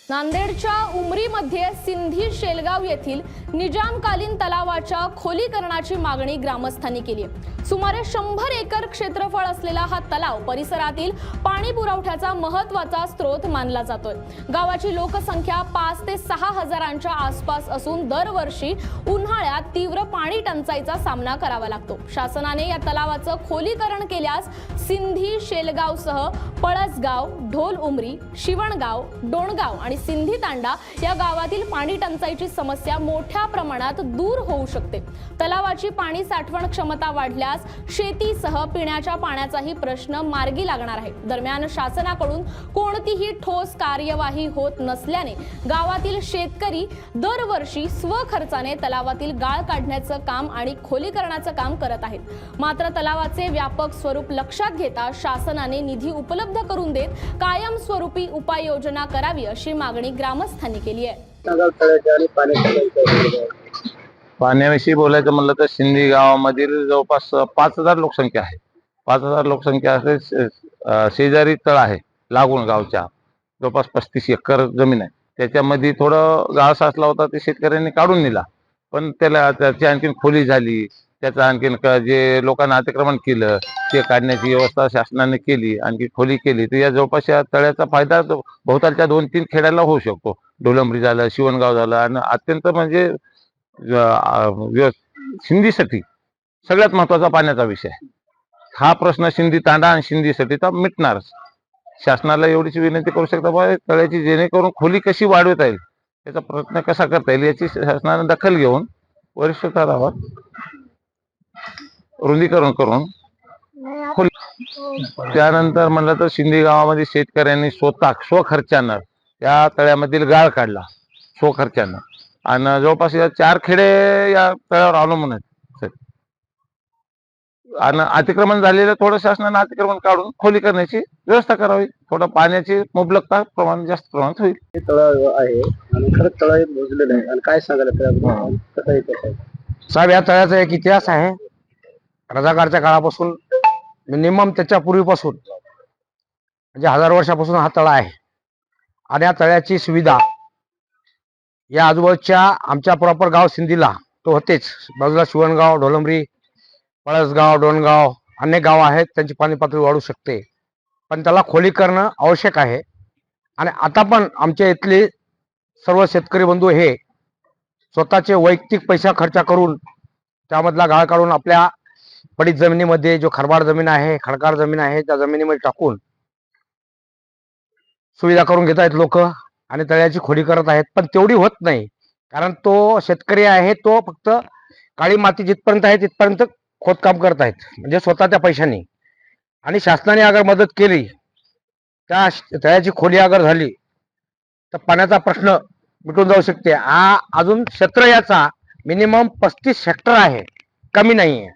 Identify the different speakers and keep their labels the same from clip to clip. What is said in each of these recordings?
Speaker 1: नांदेडच्या उमरीमध्ये सिंधी शेलगाव येथील निजामकालीन तलावाच्या खोलीकरणाची मागणी ग्रामस्थांनी केली आहे। सुमारे 100 एकर क्षेत्रफळ असलेला हा तलाव परिसरातील पाणी पुरवठ्याचा महत्त्वाचा स्रोत मानला जातोय। गावाची लोकसंख्या 5 ते 6 हजारांच्या आसपास असून दरवर्षी उन्हाळ्यात तीव्र पाणी टंचाईचा सामना करावा लागतो। शासनाने या तलावाचं खोलीकरण केल्यास सिंधी शेलगावसह पळसगाव, ढोल उमरी, शिवणगाव, डोणगाव आणि सिंधी तांडा या गावातील पाणी टंचाईची समस्या मोठ्या प्रमाणात दूर होऊ शकते। तलावाची पाणी साठवण क्षमता वाढल्यास शेतीसह पिण्याच्या पाण्याचाही प्रश्न मार्गी लागणार आहे। दरम्यान शासनाकडून कोणतीही ठोस कार्यवाही होत नसल्याने गावातील शेतकरी दरवर्षी स्वखर्चाने तलावातील गाळ काढण्याचं काम आणि खोलीकरणाचं काम करत आहेत। मात्र तलावाचे व्यापक स्वरूप लक्षात घेता शासनाने निधी उपलब्ध करून देत कायमस्वरूपी उपाययोजना करावी अशी मागणी ग्रामस्थांनी केली आहे।
Speaker 2: पाण्याविषयी बोलायचं म्हणलं तर सिंधी गावामधील जवळपास 5000 लोकसंख्या आहे। 5000 लोकसंख्या असे शेजारी तळ आहे लागून गावच्या जवळपास 35 एकर जमीन आहे। त्याच्यामध्ये थोडं गाळ साचला होता, ते शेतकऱ्यांनी काढून दिला, पण त्याला त्याची आणखीन खोली झाली, त्याचं आणखीन जे लोकांना अतिक्रमण केलं ते काढण्याची व्यवस्था शासनाने केली, आणखी खोली केली, तर या जवळपास या तळ्याचा फायदा भोवतालच्या 2-3 खेड्याला होऊ शकतो। ढोलंबरी झालं, शिवणगाव झालं आणि अत्यंत म्हणजे सिंधीसाठी सगळ्यात महत्वाचा पाण्याचा विषय हा प्रश्न सिंधी तांडा आणि सिंधीसाठीचा मिटणारच। शासनाला एवढीच विनंती करू शकता बाबा तळ्याची जेणेकरून खोली कशी वाढवता येईल, त्याचा प्रयत्न कसा करता येईल याची शासनाने दखल घेऊन वरिष्ठ स्तरावर रुंदीकरण करून त्यानंतर म्हणलं तर सिंधी गावामध्ये शेतकऱ्यांनी स्वखर्चानं त्या तळ्यामधील गाळ काढला स्वखर्चानं, आणि जवळपास या 4 खेडे या तळ्यावर अवलंबून आहेत। आणि अतिक्रमण झालेलं थोडं शासनाने अतिक्रमण काढून खोली करण्याची व्यवस्था करावी, थोडं पाण्याची मुबलकता प्रमाण जास्त प्रमाणात होईल।
Speaker 3: हे तळाव आहे आणि खरंच तळाव बुजलेलं आहे आणि काय सांगायला
Speaker 4: साहेब, या तळ्याचा एक इतिहास आहे। रजाकारच्या काळापासून मिनिमम त्याच्या पूर्वीपासून म्हणजे 1000 वर्षापासून हा तळा आहे आणि या तळ्याची सुविधा या आजूबाजूच्या आमच्या प्रॉपर गाव सिंधीला तो होतेच, बाजूला शिवणगाव, ढोलंबरी, पळसगाव, डोणगाव अनेक गाव आहेत, त्यांची पाणी पातळी वाढू शकते, पण त्याला खोली करणं आवश्यक आहे। आणि आता पण आमच्या इथले सर्व शेतकरी बंधू हे स्वतःचे वैयक्तिक पैसा खर्च करून त्यामधला गाळ काढून आपल्या पडीत जमिनीमध्ये जो खरबाड जमीन आहे, खडकाळ जमीन आहे, त्या जमिनीमध्ये टाकून सुविधा करून घेत आहेत लोक आणि तळ्याची खोली करत आहेत। पण तेवढी होत नाही, कारण तो शेतकरी आहे तो फक्त काळी माती जिथपर्यंत आहे तिथपर्यंत खोदकाम करत आहेत, म्हणजे स्वतःच्या पैशाने। आणि शासनाने अगर मदत केली, त्या तळ्याची खोली अगर झाली तर पाण्याचा प्रश्न मिटून जाऊ शकते। हा अजून क्षेत्र याचा मिनिमम 35 हेक्टर आहे, कमी नाही आहे।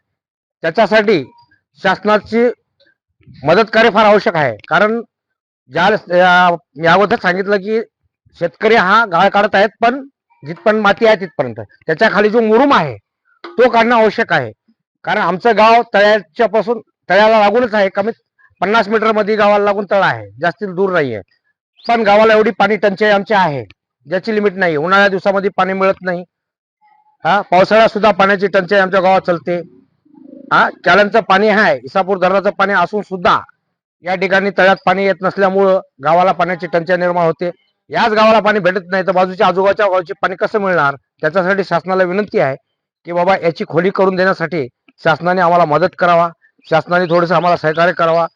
Speaker 4: त्याच्यासाठी शासनाची मदत कार्य फार आवश्यक आहे, कारण मी अगोदर सांगितलं की शेतकरी हा गाळ काढत आहेत, पण जिथपर्यंत माती आहे तिथपर्यंत, त्याच्या खाली जो मुरुम आहे तो काढणं आवश्यक आहे। कारण आमचं गाव तळ्याच्या पासून तळ्याला लागूनच आहे, कमीत 50 मीटर मध्ये गावाला लागून तळ आहे, जास्त दूर नाही आहे। पण गावाला एवढी पाणी टंचाई आमची आहे ज्याची लिमिट नाही। उन्हाळ्या दिवसामध्ये पाणी मिळत नाही, पावसाळ्यात सुद्धा पाण्याची टंचाई आमच्या गावात चलते। कॅलनचं पाणी आहे, इसापूर धरणाचं पाणी असून सुद्धा या ठिकाणी तळ्यात पाणी येत नसल्यामुळं गावाला पाण्याची टंचाई निर्माण होते। याच गावाला पाणी भेटत नाही तर बाजूच्या आजूबाजूच्या गावचे पाणी कसं मिळणार? त्याच्यासाठी शासनाला विनंती आहे की बाबा याची खोली करून देण्यासाठी शासनाने आम्हाला मदत करावा, शासनाने थोडंसं आम्हाला सहकार्य करावा।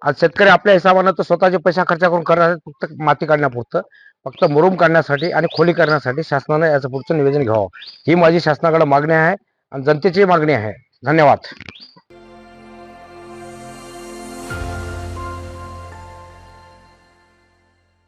Speaker 4: आज शेतकरी आपल्या हिशोबानं तर स्वतःचे पैसा खर्च करून करणार, फक्त माती काढण्यापुरतं, फक्त मुरुम काढण्यासाठी आणि खोली करण्यासाठी शासनाने याचं पुढचं नियोजन घ्यावं, ही माझी शासनाकडे मागणी आहे आणि जनतेची मागणी आहे। धन्यवाद।